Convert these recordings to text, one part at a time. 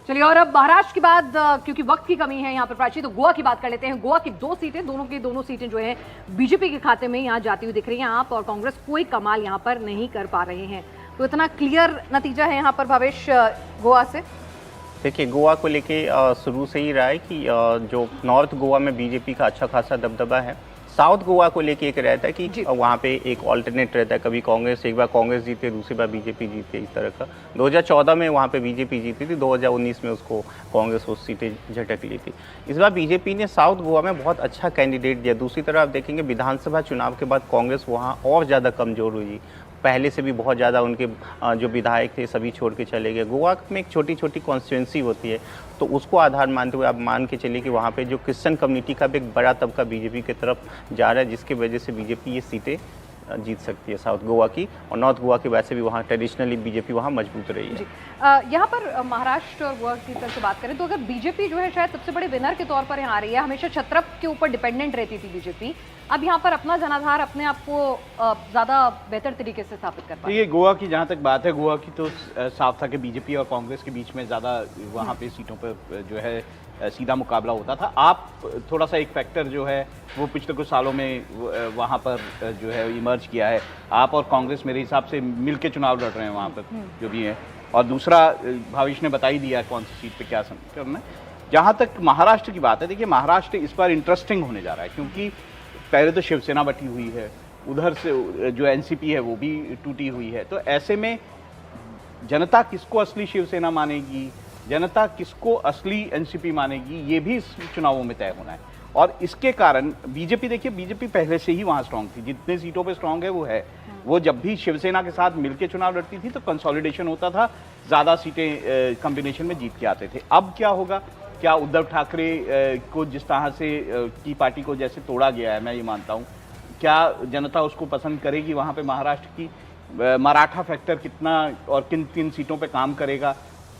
चलिए, और अब महाराष्ट्र के बाद क्योंकि वक्त की कमी है यहाँ पर प्राची, तो गोवा की बात कर लेते हैं। गोवा की 2 सीटें, दोनों की दोनों सीटें जो है बीजेपी के खाते में यहाँ जाती हुई दिख रही हैं। आप और कांग्रेस कोई कमाल यहाँ पर नहीं कर पा रहे हैं, तो इतना क्लियर नतीजा है यहाँ पर भावेश गोवा से। देखिए, गोवा को लेके शुरू से ही रहा है कि जो नॉर्थ गोवा में बीजेपी का अच्छा खासा दबदबा है। साउथ गोवा को लेके एक रहता है कि वहाँ पे एक ऑल्टरनेट रहता है, कभी कांग्रेस, एक बार कांग्रेस जीती है, दूसरी बार बीजेपी जीती है, इस तरह का। 2014 में वहाँ पे बीजेपी जीती थी, 2019 में उसको कांग्रेस उस सीटें झटक ली थी। इस बार बीजेपी ने साउथ गोवा में बहुत अच्छा कैंडिडेट दिया। दूसरी तरफ आप देखेंगे विधानसभा चुनाव के बाद कांग्रेस वहाँ और ज़्यादा कमज़ोर हुई। पहले से भी बहुत ज़्यादा उनके जो विधायक थे सभी छोड़ के चले गए। गोवा में एक छोटी छोटी कॉन्स्टिट्यूंसी होती है, तो उसको आधार मानते हुए आप मान के चलिए कि वहाँ पे जो क्रिश्चियन कम्युनिटी का भी एक बड़ा तबका बीजेपी की तरफ जा रहा है, जिसकी वजह से बीजेपी ये सीटें जीत सकती है साउथ गोवा की। और नॉर्थ गोवा की वैसे भी वहाँ ट्रेडिशनली बीजेपी वहाँ मजबूत रही है। यहाँ पर महाराष्ट्र और गोवा की तरफ से बात करें तो अगर बीजेपी जो है शायद सबसे बड़े विनर के तौर पर यहाँ आ रही है, हमेशा छत्रप के ऊपर डिपेंडेंट रहती थी बीजेपी, अब यहाँ पर अपना जनाधार अपने आप को ज्यादा बेहतर तरीके से स्थापित कर पाई। ये गोवा की जहाँ तक बात है, गोवा की तो साफ था कि बीजेपी और कांग्रेस के बीच में ज़्यादा वहाँ पे सीटों पर जो है सीधा मुकाबला होता था। आप थोड़ा सा एक फैक्टर जो है वो पिछले कुछ सालों में वहाँ पर जो है इमर्ज किया है। आप और कांग्रेस मेरे हिसाब से मिल के चुनाव लड़ रहे हैं वहाँ पर जो भी है। और दूसरा, भावेश ने बता ही दिया कौन सी सीट पे क्या करना है। जहाँ तक महाराष्ट्र की बात है, देखिए महाराष्ट्र इस बार इंटरेस्टिंग होने जा रहा है, क्योंकि पहले तो शिवसेना बटी हुई है, उधर से जो एनसीपी है वो भी टूटी हुई है। तो ऐसे में जनता किसको असली शिवसेना मानेगी, जनता किसको असली एनसीपी मानेगी, ये भी इस चुनावों में तय होना है। और इसके कारण बीजेपी, देखिए बीजेपी पहले से ही वहाँ स्ट्रांग थी, जितने सीटों पे स्ट्रांग है वो है। वो जब भी शिवसेना के साथ मिलकर चुनाव लड़ती थी तो कंसोलिडेशन होता था, ज़्यादा सीटें कॉम्बिनेशन में जीत के आते थे। अब क्या होगा, क्या उद्धव ठाकरे को जिस तरह से की पार्टी को जैसे तोड़ा गया है, मैं ये मानता हूँ, क्या जनता उसको पसंद करेगी वहाँ पे महाराष्ट्र की? मराठा फैक्टर कितना और किन किन सीटों पे काम करेगा?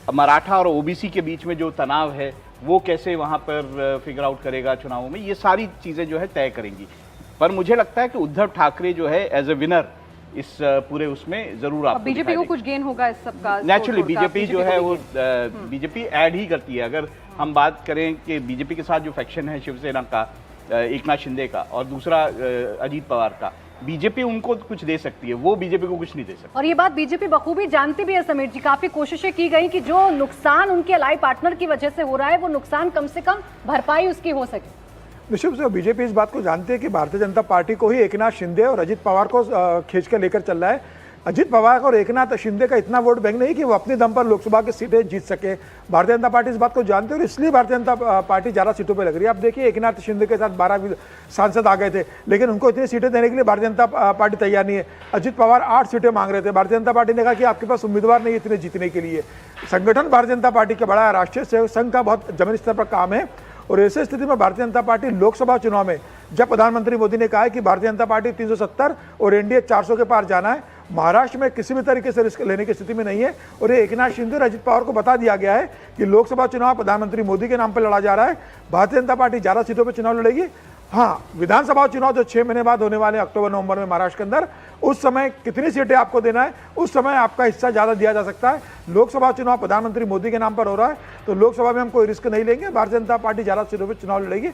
मराठा और ओबीसी के बीच में जो तनाव है वो कैसे वहाँ पर फिगर आउट करेगा चुनावों में? ये सारी चीज़ें जो है तय करेंगी। पर मुझे लगता है कि उद्धव ठाकरे जो है एज ए विनर इस पूरे उसमें जरूर आपको बीजेपी को कुछ गेन होगा इस सब का। नेचुरली बीजेपी जो है वो बीजेपी ऐड ही करती है। अगर हम बात करें कि बीजेपी के साथ जो फैक्शन है शिवसेना का, एकनाथ शिंदे का, और दूसरा अजीत पवार का, बीजेपी उनको कुछ दे सकती है, वो बीजेपी को कुछ नहीं दे सकती। और ये बात बीजेपी बखूबी जानती भी है समीर जी। काफी कोशिशें की गई कि जो नुकसान उनके अलाई पार्टनर की वजह से हो रहा है वो नुकसान कम से कम भरपाई उसकी हो सके। निश्चित से बीजेपी इस बात को जानती है कि भारतीय जनता पार्टी को ही एकनाथ शिंदे और अजीत पवार को खींच कर लेकर चल रहा है। अजीत पवार और एकनाथ शिंदे का इतना वोट बैंक नहीं कि वो अपने दम पर लोकसभा की सीटें जीत सके। भारतीय जनता पार्टी इस बात को जानती है और इसलिए भारतीय जनता पार्टी ज़्यादा सीटों पे लग रही है। अब देखिए, एकनाथ शिंदे के साथ 12 सांसद आ गए थे, लेकिन उनको इतनी सीटें देने के लिए भारतीय जनता पार्टी तैयार नहीं है। अजीत पवार 8 सीटें मांग रहे थे, भारतीय जनता पार्टी ने कहा कि आपके पास उम्मीदवार नहीं इतने जीतने के लिए। संगठन भारतीय जनता पार्टी का बड़ा है, राष्ट्रीय सेवक संघ का बहुत जमीनी स्तर पर काम है। और ऐसी स्थिति में भारतीय जनता पार्टी लोकसभा चुनाव में, जब प्रधानमंत्री मोदी ने कहा है कि भारतीय जनता पार्टी 370 और एनडीए 400 के पार जाना है, महाराष्ट्र में किसी भी तरीके से रिस्क लेने की स्थिति में नहीं है। और ये एकनाथ शिंदे और अजित पवार को बता दिया गया है कि लोकसभा चुनाव प्रधानमंत्री मोदी के नाम पर लड़ा जा रहा है। भारतीय जनता पार्टी ज़्यादा सीटों पर चुनाव लड़ेगी। हाँ, विधानसभा चुनाव जो 6 महीने बाद होने वाले अक्टूबर नवंबर में महाराष्ट्र के अंदर, उस समय कितनी सीटें आपको देना है, उस समय आपका हिस्सा ज़्यादा दिया जा सकता है। लोकसभा चुनाव प्रधानमंत्री मोदी के नाम पर हो रहा है, तो लोकसभा में हम कोई रिस्क नहीं लेंगे। भारतीय जनता पार्टी ज़्यादा सीटों पर चुनाव लड़ेगी।